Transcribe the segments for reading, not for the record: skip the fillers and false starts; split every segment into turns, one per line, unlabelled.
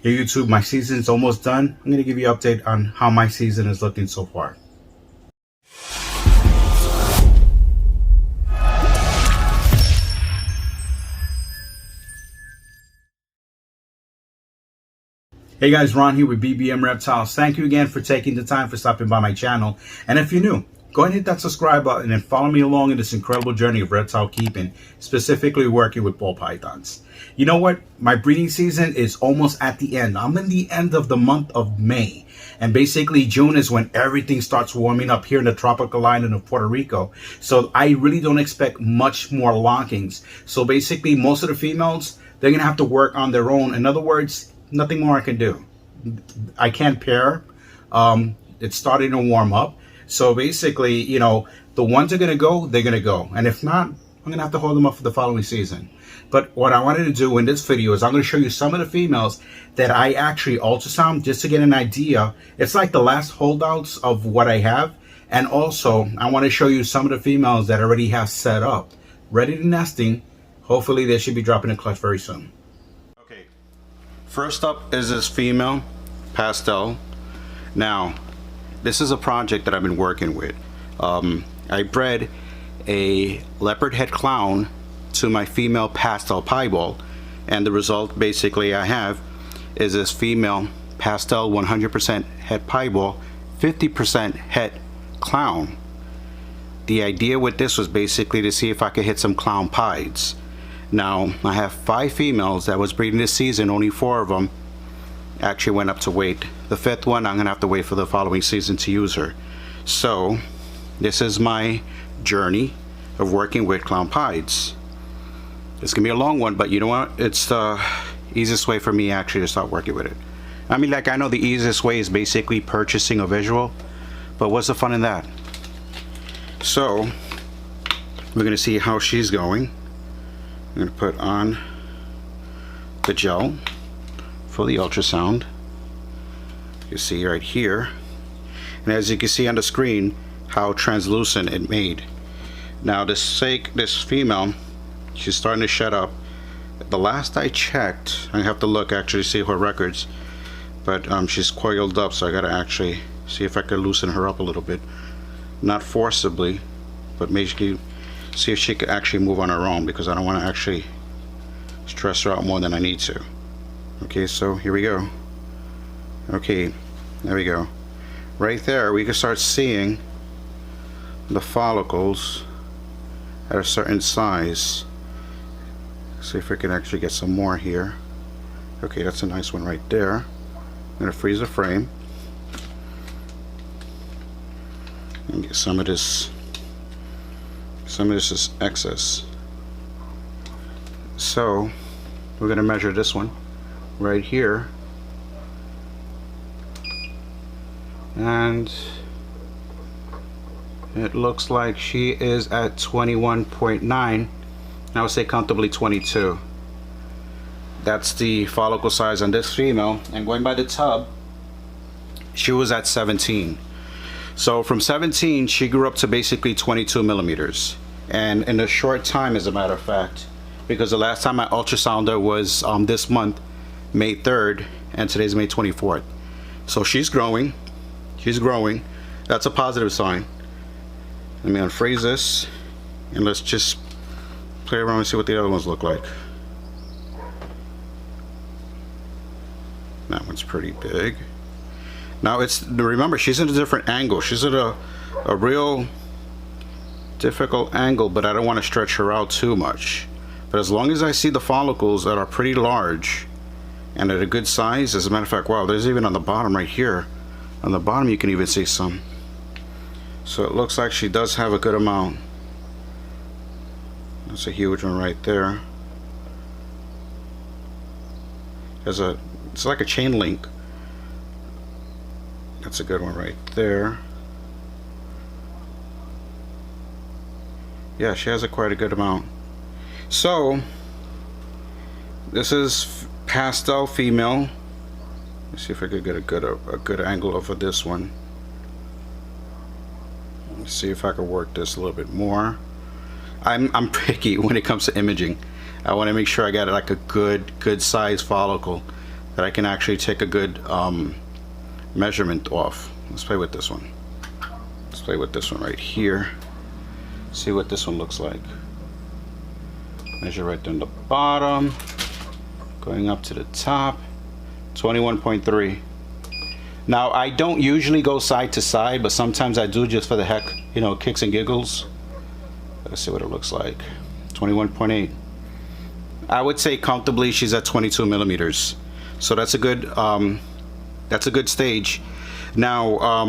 Hey YouTube, my season's almost done. I'm going to give you an update on how my season is looking so far. Hey guys, Ron here with BBM Reptiles. Thank you again for taking the time for stopping by my channel. And if you're new, go ahead and hit that subscribe button and follow me along in this incredible journey of reptile keeping, specifically working with ball pythons. You know what? My breeding season is almost at the end. I'm in the end of the month of May. And basically June is when everything starts warming up here in the tropical island of Puerto Rico. So I really don't expect much more lockings. So basically most of the females, they're going to have to work on their own. In other words, nothing more I can do. I can't pair. It's starting to warm up. So basically, you know, the ones are going to go, they're going to go. And if not, I'm going to have to hold them up for the following season. But what I wanted to do in this video is I'm going to show you some of the females that I actually ultrasound just to get an idea. It's like the last holdouts of what I have. And also, I want to show you some of the females that I already have set up, ready to nesting. Hopefully, they should be dropping a clutch very soon. Okay, first up is this female pastel. Now, this is a project that I've been working with. I bred a leopard head clown to my female pastel piebald, and the result basically I have is this female pastel 100% het piebald, 50% het clown. The idea with this was basically to see if I could hit some clown pieds. Now I have 5 females that was breeding this season. Only 4 of them actually went up to weight. The 5th one I'm gonna have to wait for the following season to use her. So this is my journey of working with clown pieds. It's gonna be a long one, but you know what? It's the easiest way for me actually to start working with it. I mean, like, I know the easiest way is basically purchasing a visual, but what's the fun in that? So we're gonna see how she's going. I'm gonna put on the gel for the ultrasound. You see right here, and as you can see on the screen how translucent it made. Now this female, she's starting to shut up. The last I checked, I have to look actually see her records, but she's coiled up, so I gotta actually see if I can loosen her up a little bit, not forcibly, but basically see if she could actually move on her own, because I don't want to actually stress her out more than I need to. Okay, so here we go. Okay, there we go. Right there we can start seeing the follicles at a certain size. See if I can actually get some more here. Okay, that's a nice one right there. I'm gonna freeze the frame and get some of this. Some of this is excess. So we're gonna measure this one right here, and it looks like she is at 21.9. I would say comfortably 22. That's the follicle size on this female, and going by the tub, she was at 17. So from 17 she grew up to basically 22 millimeters, and in a short time, as a matter of fact, because the last time I ultrasounded her was this month, May 3rd, and today's May 24th. So she's growing. She's growing. That's a positive sign. Let me unfreeze this and let's just play around and see what the other ones look like. That one's pretty big. Now remember, she's at a different angle. She's at a real difficult angle, but I don't want to stretch her out too much. But as long as I see the follicles that are pretty large and at a good size, as a matter of fact, wow, there's even on the bottom right here. On the bottom you can even see some. So it looks like she does have a good amount. That's a huge one right there. It's like a chain link. That's a good one right there. Yeah, she has quite a good amount. So this is pastel female. Let's see if I could get a good angle over this one. Let's see if I can work this a little bit more. I'm picky when it comes to imaging. I want to make sure I got like a good size follicle. that I can actually take a good measurement off. Let's play with this one. Let's play with this one right here. See what this one looks like. Measure right down the bottom, going up to the top. 21.3. Now I don't usually go side to side, but sometimes I do just for the heck, you know, kicks and giggles. Let's see what it looks like. 21.8. I would say comfortably she's at 22 millimeters. So that's a good stage. Now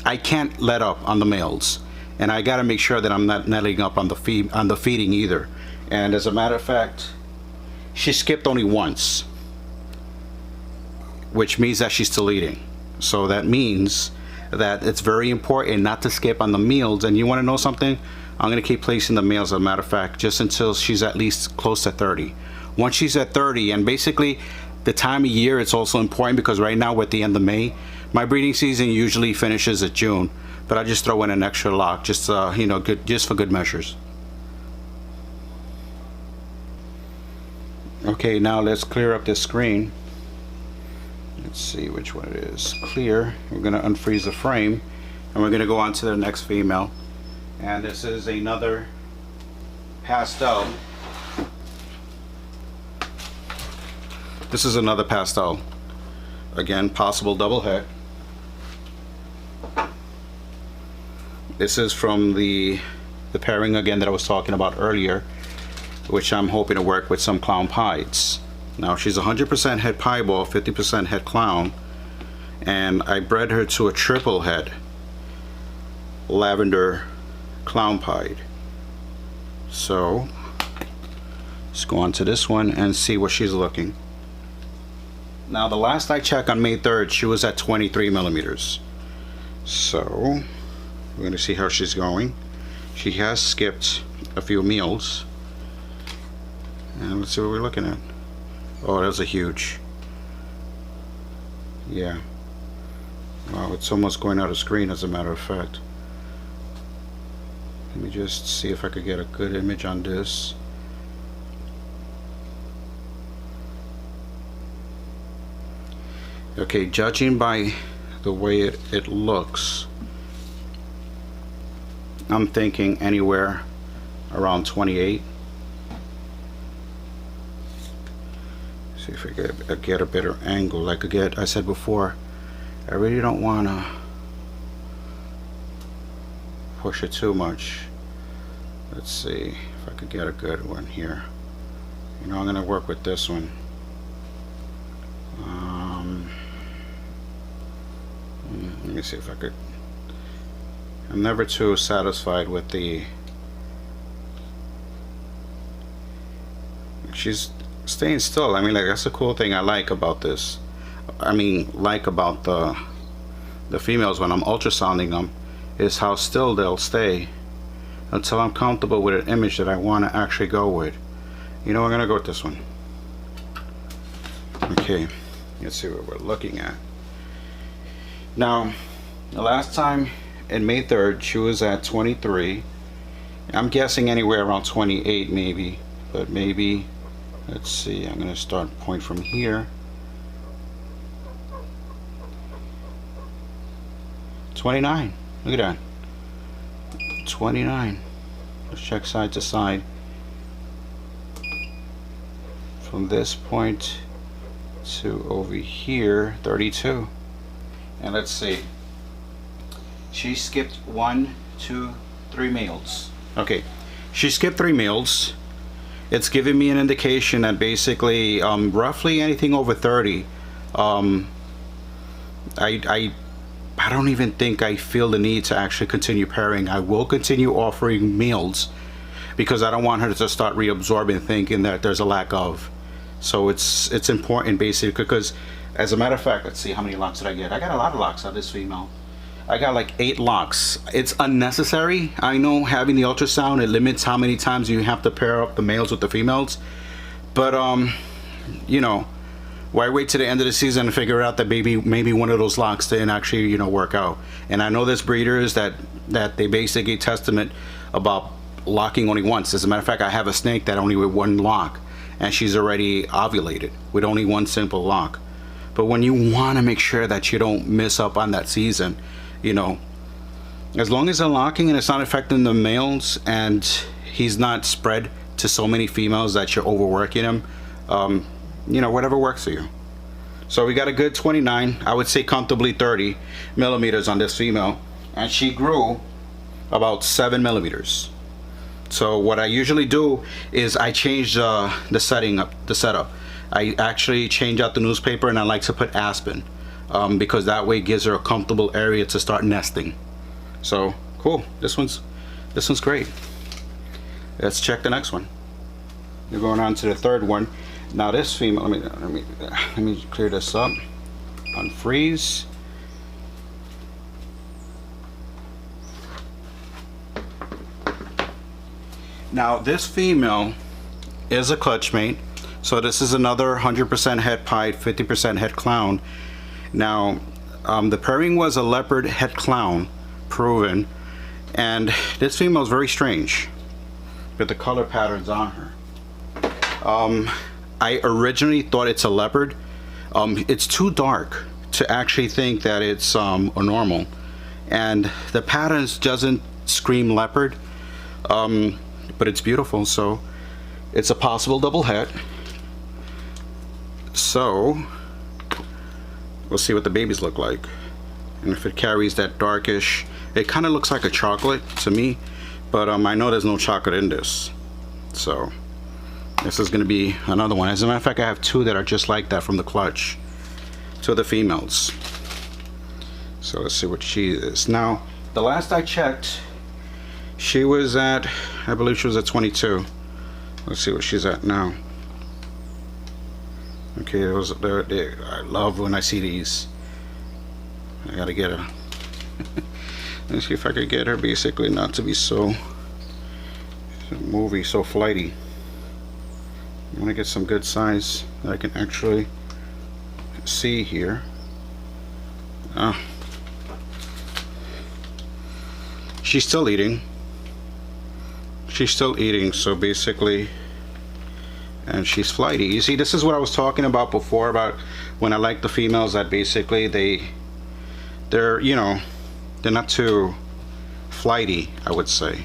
I can't let up on the males, and I got to make sure that I'm not letting up on the feeding either. And as a matter of fact, she skipped only once, which means that she's still eating. So that means that it's very important not to skip on the meals. And you want to know something? I'm going to keep placing the males, as a matter of fact, just until she's at least close to 30. Once she's at 30, and basically the time of year, it's also important because right now we're at the end of May. My breeding season usually finishes at June, but I just throw in an extra lock, just you know, just for good measures. Okay, now let's clear up this screen. Let's see which one it is. Clear. We're going to unfreeze the frame, and we're going to go on to the next female. And this is another pastel. This is another pastel. Again, possible double head. This is from the pairing again that I was talking about earlier, which I'm hoping to work with some clown pieds. Now she's 100% head piebald, 50% head clown, and I bred her to a triple head lavender clown pied. So let's go on to this one and see what she's looking. Now the last I checked on May 3rd, she was at 23 millimeters. So we're going to see how she's going. She has skipped a few meals, and let's see what we're looking at. Oh, that's a huge. Yeah. Wow, it's almost going out of screen, as a matter of fact. Let me just see if I could get a good image on this. Okay, judging by the way it looks, I'm thinking anywhere around 28. See if I get a better angle. Like I said before, I really don't want to push it too much. Let's see if I could get a good one here. You know, I'm going to work with this one. Let me see if I could. I'm never too satisfied with the. She's staying still. I mean, like, that's the cool thing I like about this. I mean, like about the females when I'm ultrasounding them, is how still they'll stay until I'm comfortable with an image that I want to actually go with. You know, I'm gonna go with this one. Okay, let's see what we're looking at. Now, the last time in May 3rd, she was at 23. I'm guessing anywhere around 28 maybe, but maybe, let's see, I'm gonna start point from here. 29, look at that. 29. Let's check side to side. From this point to over here, 32. And let's see. She skipped 1, 2, 3 meals. Okay, she skipped 3 meals. It's giving me an indication that basically roughly anything over 30. I don't even think I feel the need to actually continue pairing. I will continue offering meals because I don't want her to start reabsorbing, thinking that there's a lack of. So it's important basically because, as a matter of fact, let's see how many locks did I get. I got a lot of locks out of this female. I got like 8 locks. It's unnecessary. I know having the ultrasound, it limits how many times you have to pair up the males with the females, but you know, why wait to the end of the season and figure out that maybe one of those locks didn't actually, you know, work out. And I know there's breeders that they basically testament about locking only once. As a matter of fact, I have a snake that only with 1 lock, and she's already ovulated with only one simple lock. But when you want to make sure that you don't miss up on that season, you know, as long as they're locking and it's not affecting the males and he's not spread to so many females that you're overworking him, you know, whatever works for you. So we got a good 29, I would say comfortably 30 millimeters on this female, and she grew about 7 millimeters. So what I usually do is I change the setup. I actually change out the newspaper, and I like to put aspen because that way it gives her a comfortable area to start nesting. So cool, this one's great. Let's check the next one. We're going on to the third one. Now this female, let me clear this up. Unfreeze. Now this female is a clutch mate, so this is another 100% het pied, 50% het clown. Now the pairing was a leopard het clown, proven, and this female is very strange with the color patterns on her. I originally thought it's a leopard. It's too dark to actually think that it's a normal, and the patterns doesn't scream leopard, but it's beautiful. So it's a possible double het. So we'll see what the babies look like, and if it carries that darkish, it kind of looks like a chocolate to me, but I know there's no chocolate in this. So this is going to be another one. As a matter of fact, I have two that are just like that from the clutch. Two of the females. So let's see what she is. Now, the last I checked, she was at, I believe she was at 22. Let's see what she's at now. Okay, I love when I see these. I gotta get her. Let's see if I could get her basically not to be so movie, so flighty. I want to get some good size that I can actually see here. She's still eating. She's still eating, so basically, and she's flighty. You see, this is what I was talking about before, about when I like the females that basically they're you know, they're not too flighty, I would say.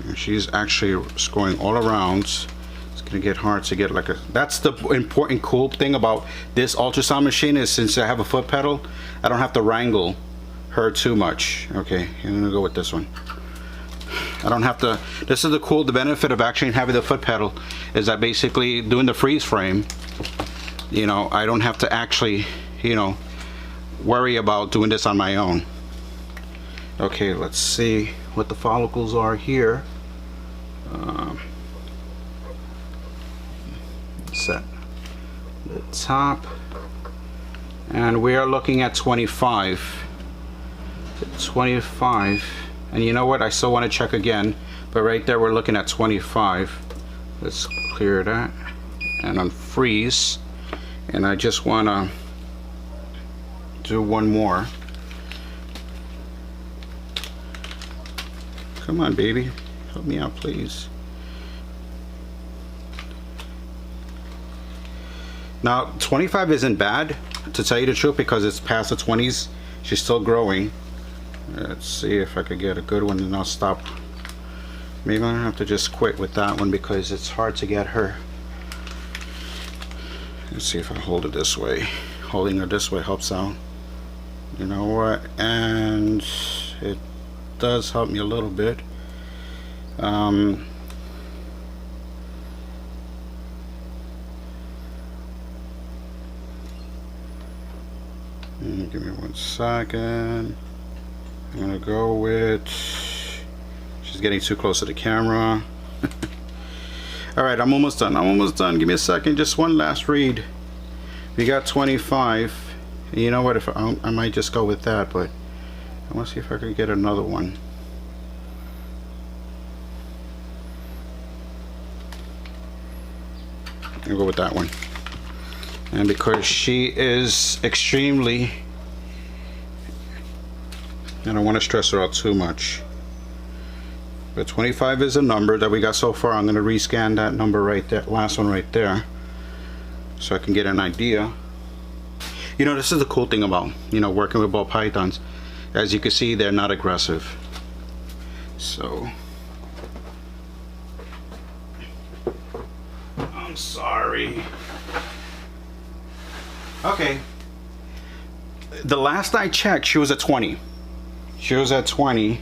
And she's actually scoring all around. Gonna get hard to get like a, that's the important cool thing about this ultrasound machine, is since I have a foot pedal, I don't have to wrangle her too much. Okay, I'm gonna go with this one. I don't have to, this is the benefit of actually having the foot pedal, is that basically doing the freeze frame, you know, I don't have to actually, you know, worry about doing this on my own. Okay, let's see what the follicles are here. Set the top, and we are looking at 25, and you know what, I still want to check again, but right there we're looking at 25. Let's clear that and unfreeze, and I just want to do one more. Come on, baby, help me out, please. Now 25 isn't bad, to tell you the truth, because it's past the 20s. She's still growing. Let's see if I could get a good one, and I'll stop. Maybe I don't have to just quit with that one because it's hard to get her. Let's see if I hold it this way. Holding her this way helps out. You know what? And it does help me a little bit. Give me 1 second. I'm gonna go with, she's getting too close to the camera. Alright, I'm almost done. Give me a second, just one last read. We got 25. You know what, if I might just go with that, but I want to see if I can get another one. I'll go with that one. And because she is extremely, I don't want to stress her out too much. But 25 is a number that we got so far. I'm going to rescan that number right there, last one right there, so I can get an idea. You know, this is the cool thing about, you know, working with ball pythons. As you can see, they're not aggressive. So, I'm sorry. Okay. The last I checked, she was at 20. She was at 20.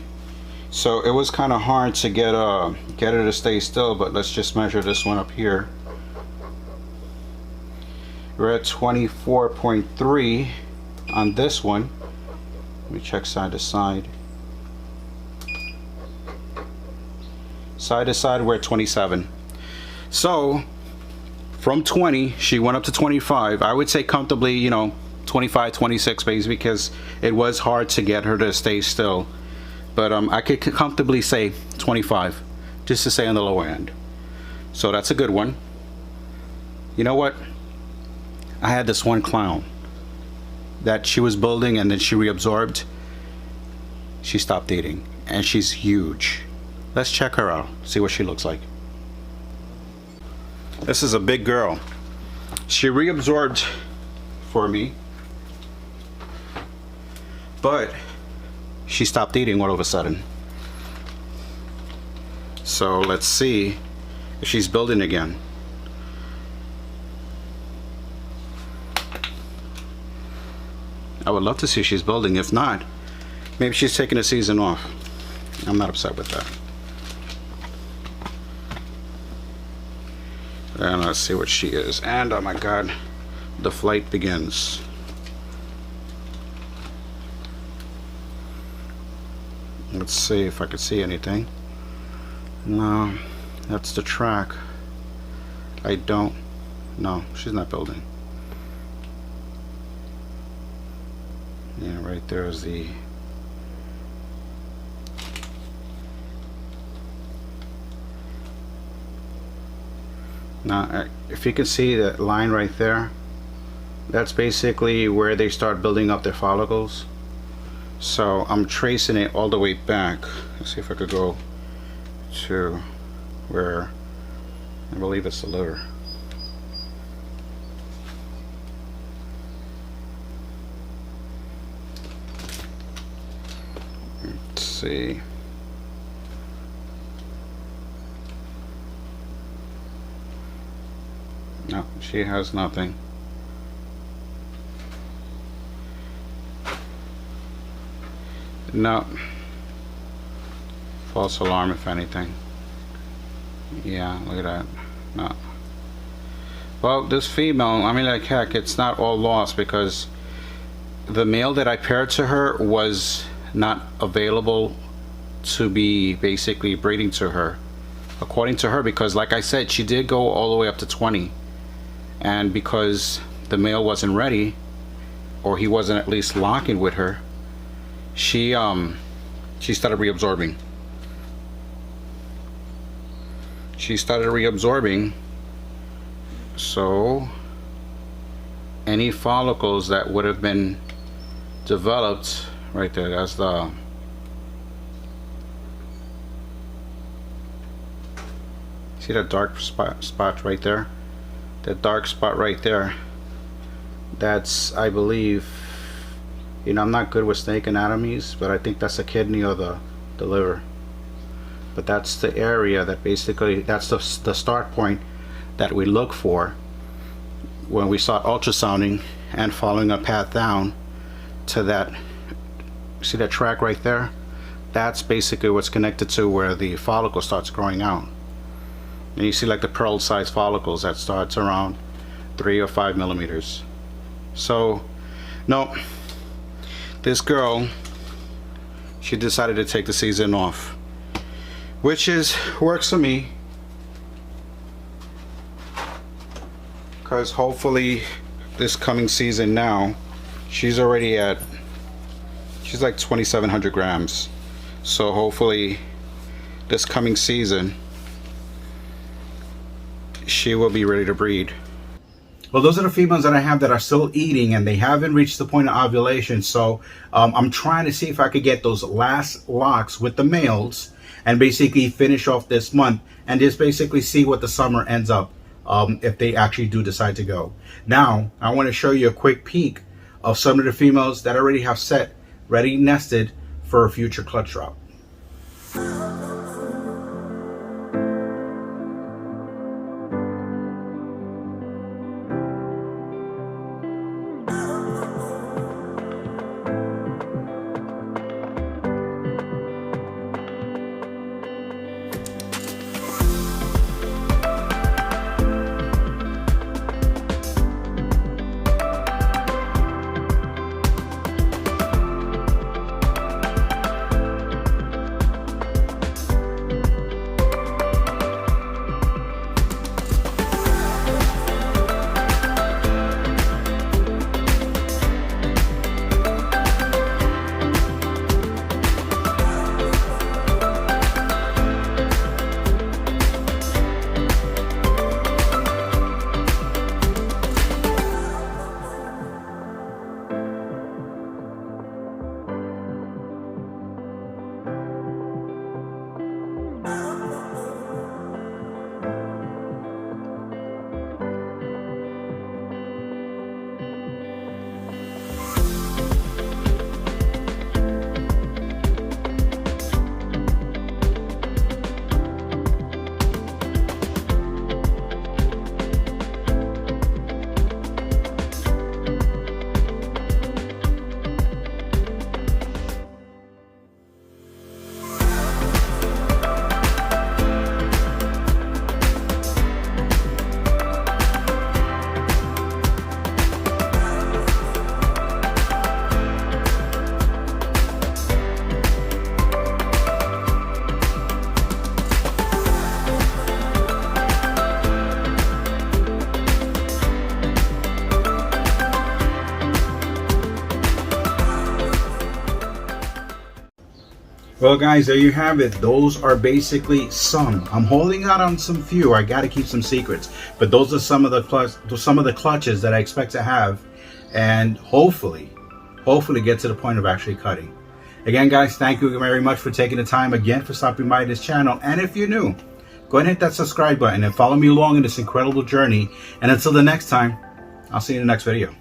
So it was kind of hard to get her to stay still, but let's just measure this one up here. We're at 24.3 on this one. Let me check side to side. Side to side, we're at 27. So from 20, she went up to 25. I would say comfortably, you know, 25, 26 babies, because it was hard to get her to stay still. But I could comfortably say 25, just to say on the lower end. So that's a good one. You know what? I had this one clown that she was building and then she reabsorbed. She stopped eating and she's huge. Let's check her out, see what she looks like. This is a big girl. She reabsorbed for me, but she stopped eating all of a sudden. So let's see if she's building again. I would love to see if she's building. If not, maybe she's taking a season off. I'm not upset with that. And let's see what she is. And oh my God, the flight begins. Let's see if I could see anything. No, that's the track. I don't. No, she's not building. Yeah, right there is the. Now, if you can see that line right there, that's basically where they start building up their follicles. So I'm tracing it all the way back. Let's see if I could go to where I believe it's the liver. Let's see. No, she has nothing. No. False alarm if anything. Yeah, look at that. No. Well, this female, I mean, like heck, it's not all lost, because the male that I paired to her was not available to be basically breeding to her, according to her, because like I said, she did go all the way up to 20, and because the male wasn't ready, or he wasn't at least locking with her, she started reabsorbing. She started reabsorbing. So any follicles that would have been developed right there, that's the see that dark spot right there, that dark spot right there, that's, I believe, you know, I'm not good with snake anatomies, but I think that's the kidney or the liver. But that's the area that basically, that's the start point that we look for when we start ultrasounding and following a path down to that. See that track right there? That's basically what's connected to where the follicle starts growing out. And you see like the pearl-sized follicles that starts around 3 or 5 millimeters. So, no, this girl, she decided to take the season off, which works for me, because hopefully this coming season now, she's already at, she's like 2,700 grams. So hopefully this coming season she will be ready to breed. Well, those are the females that I have that are still eating, and they haven't reached the point of ovulation. So I'm trying to see if I could get those last locks with the males, and basically finish off this month and just basically see what the summer ends up, if they actually do decide to go. Now, I want to show you a quick peek of some of the females that already have set, ready nested for a future clutch drop. Well guys, there you have it. Those are basically some. I'm holding out on some few. I gotta keep some secrets, but those are some of the clutches that I expect to have, and hopefully get to the point of actually cutting. Again guys, thank you very much for taking the time again for stopping by this channel. And if you're new, go ahead and hit that subscribe button and follow me along in this incredible journey. And until the next time, I'll see you in the next video.